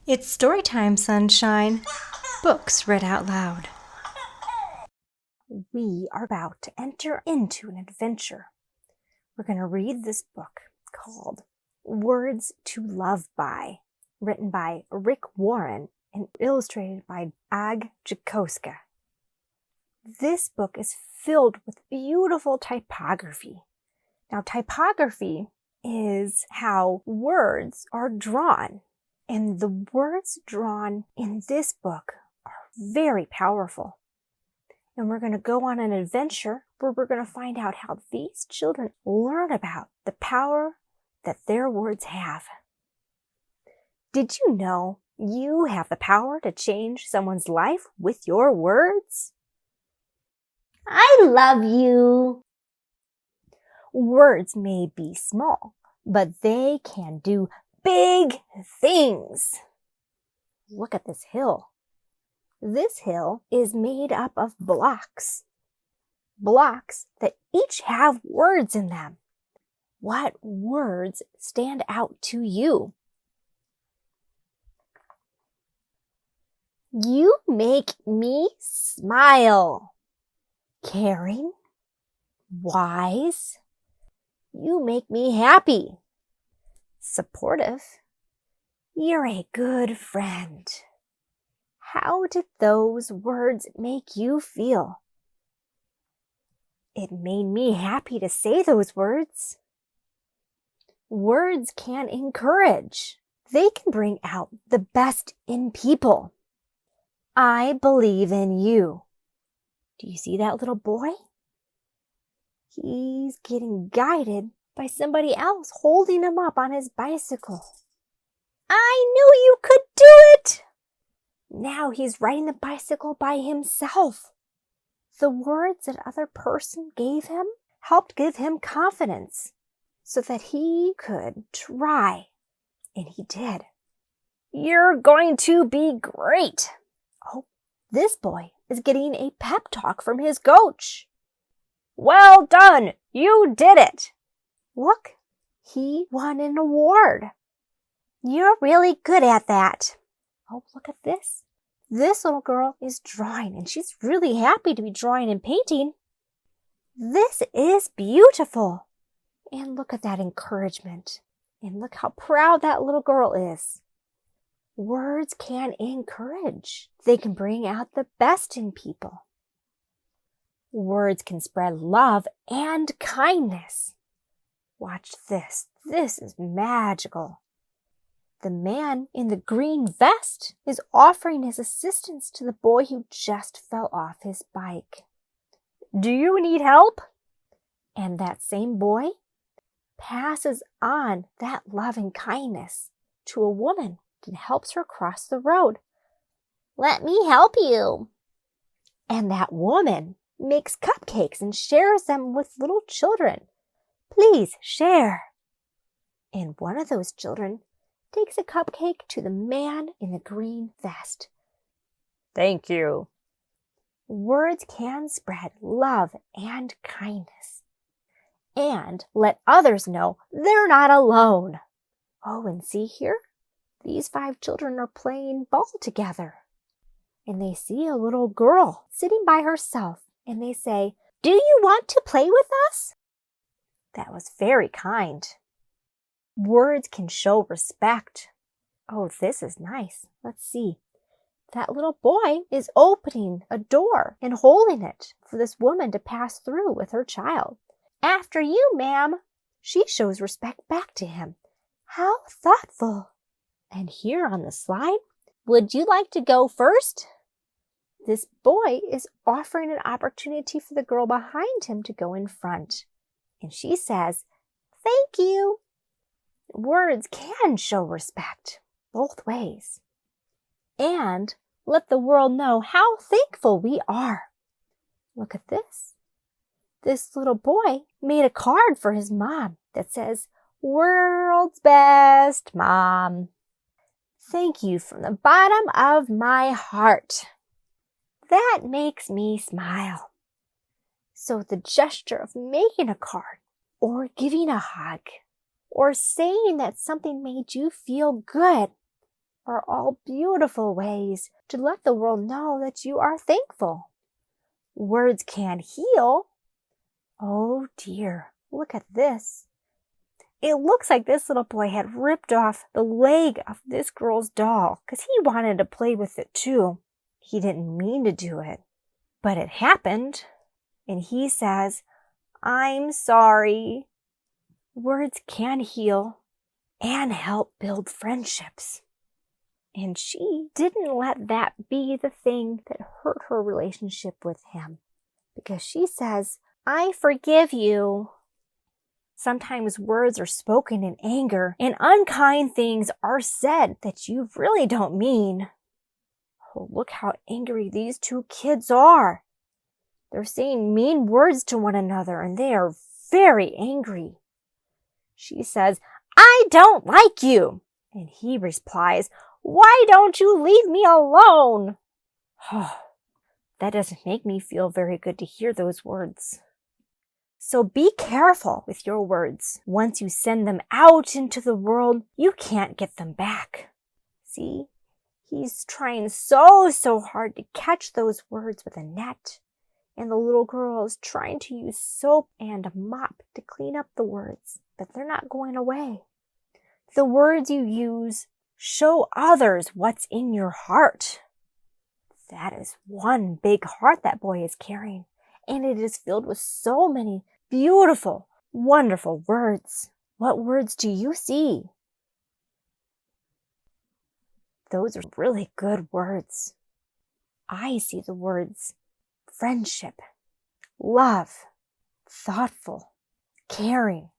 It's Storytime Sunshine. Books read out loud. We are about to enter into an adventure. We're going to read this book called Words to Love By, written by Rick Warren and illustrated by Ag Jatkowska. This book is filled with beautiful typography. Now, typography is how words are drawn. And the words drawn in this book are very powerful. And we're going to go on an adventure where we're going to find out how these children learn about the power that their words have. Did you know you have the power to change someone's life with your words? I love you. Words may be small, but they can do big things. Look at this hill. This hill is made up of blocks. Blocks that each have words in them. What words stand out to you? You make me smile. Caring. Wise. You make me happy. Supportive. You're a good friend. How did those words make you feel? It made me happy to say those words. Words can encourage. They can bring out the best in people. I believe in you. Do you see that little boy? He's getting guided by somebody else holding him up on his bicycle. I knew you could do it! Now he's riding the bicycle by himself. The words that other person gave him helped give him confidence so that he could try. And he did. You're going to be great. Oh, this boy is getting a pep talk from his coach. Well done! You did it! Look, he won an award. You're really good at that. Oh, look at this. This little girl is drawing, and she's really happy to be drawing and painting. This is beautiful. And look at that encouragement. And look how proud that little girl is. Words can encourage. They can bring out the best in people. Words can spread love and kindness. Watch this. This is magical. The man in the green vest is offering his assistance to the boy who just fell off his bike. Do you need help? And that same boy passes on that love and kindness to a woman and helps her cross the road. Let me help you. And that woman makes cupcakes and shares them with little children. Please share. And one of those children takes a cupcake to the man in the green vest. Thank you. Words can spread love and kindness and let others know they're not alone. Oh, and see here? These 5 children are playing ball together. And they see a little girl sitting by herself. And they say, do you want to play with us? That was very kind. Words can show respect. Oh, this is nice. Let's see. That little boy is opening a door and holding it for this woman to pass through with her child. After you, ma'am. She shows respect back to him. How thoughtful. And here on the slide, would you like to go first? This boy is offering an opportunity for the girl behind him to go in front. And she says, thank you. Words can show respect both ways. And let the world know how thankful we are. Look at this. This little boy made a card for his mom that says, World's Best Mom. Thank you from the bottom of my heart. That makes me smile. So the gesture of making a card or giving a hug or saying that something made you feel good are all beautiful ways to let the world know that you are thankful. Words can heal. Oh dear, look at this. It looks like this little boy had ripped off the leg of this girl's doll because he wanted to play with it too. He didn't mean to do it, but it happened. And he says, "I'm sorry." Words can heal and help build friendships. And she didn't let that be the thing that hurt her relationship with him, because she says, "I forgive you." Sometimes words are spoken in anger and unkind things are said that you really don't mean. Oh, look how angry these two kids are. They're saying mean words to one another and they are very angry. She says, "I don't like you." And he replies, "Why don't you leave me alone?" Oh, that doesn't make me feel very good to hear those words. So be careful with your words. Once you send them out into the world, you can't get them back. See, he's trying so hard to catch those words with a net. And the little girl is trying to use soap and a mop to clean up the words, but they're not going away. The words you use show others what's in your heart. That is one big heart that boy is carrying, and it is filled with so many beautiful, wonderful words. What words do you see? Those are really good words. I see the words friendship, love, thoughtful, caring,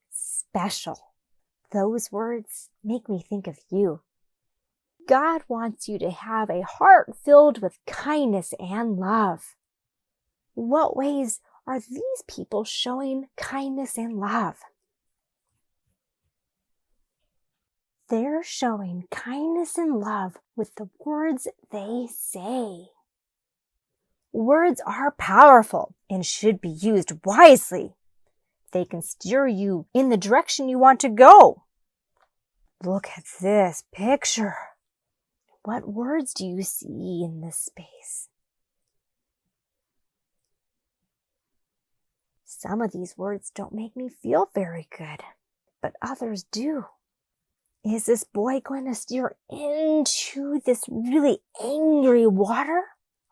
special. Those words make me think of you. God wants you to have a heart filled with kindness and love. What ways are these people showing kindness and love? They're showing kindness and love with the words they say. Words are powerful and should be used wisely. They can steer you in the direction you want to go. Look at this picture. What words do you see in this space? Some of these words don't make me feel very good, but others do. Is this boy going to steer into this really angry water,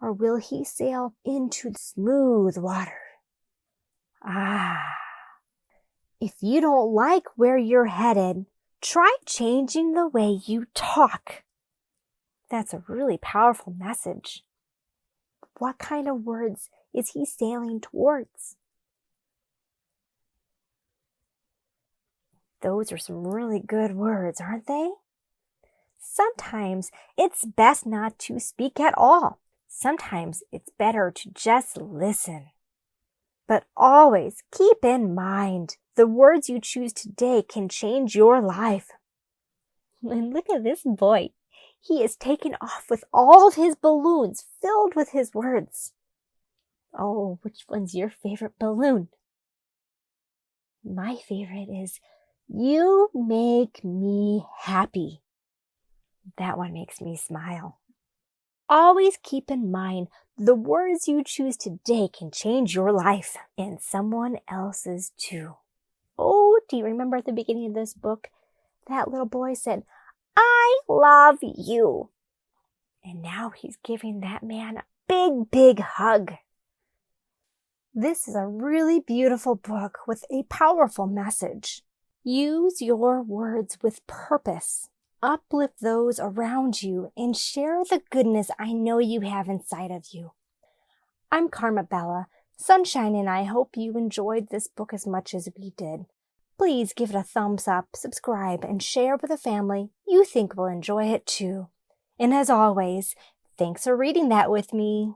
or will he sail into smooth water? If you don't like where you're headed, try changing the way you talk. That's a really powerful message. What kind of words is he sailing towards? Those are some really good words, aren't they? Sometimes it's best not to speak at all. Sometimes it's better to just listen. But always keep in mind, the words you choose today can change your life. And look at this boy. He is taken off with all of his balloons filled with his words. Oh, which one's your favorite balloon? My favorite is, "You make me happy." That one makes me smile. Always keep in mind, the words you choose today can change your life and someone else's too. Oh, do you remember at the beginning of this book, that little boy said, "I love you." And now he's giving that man a big hug. This is a really beautiful book with a powerful message. Use your words with purpose. Uplift those around you and share the goodness I know you have inside of you. I'm Carmabela, Sunshine, and I hope you enjoyed this book as much as we did. Please give it a thumbs up, subscribe, and share with a family you think will enjoy it too. And as always, thanks for reading that with me.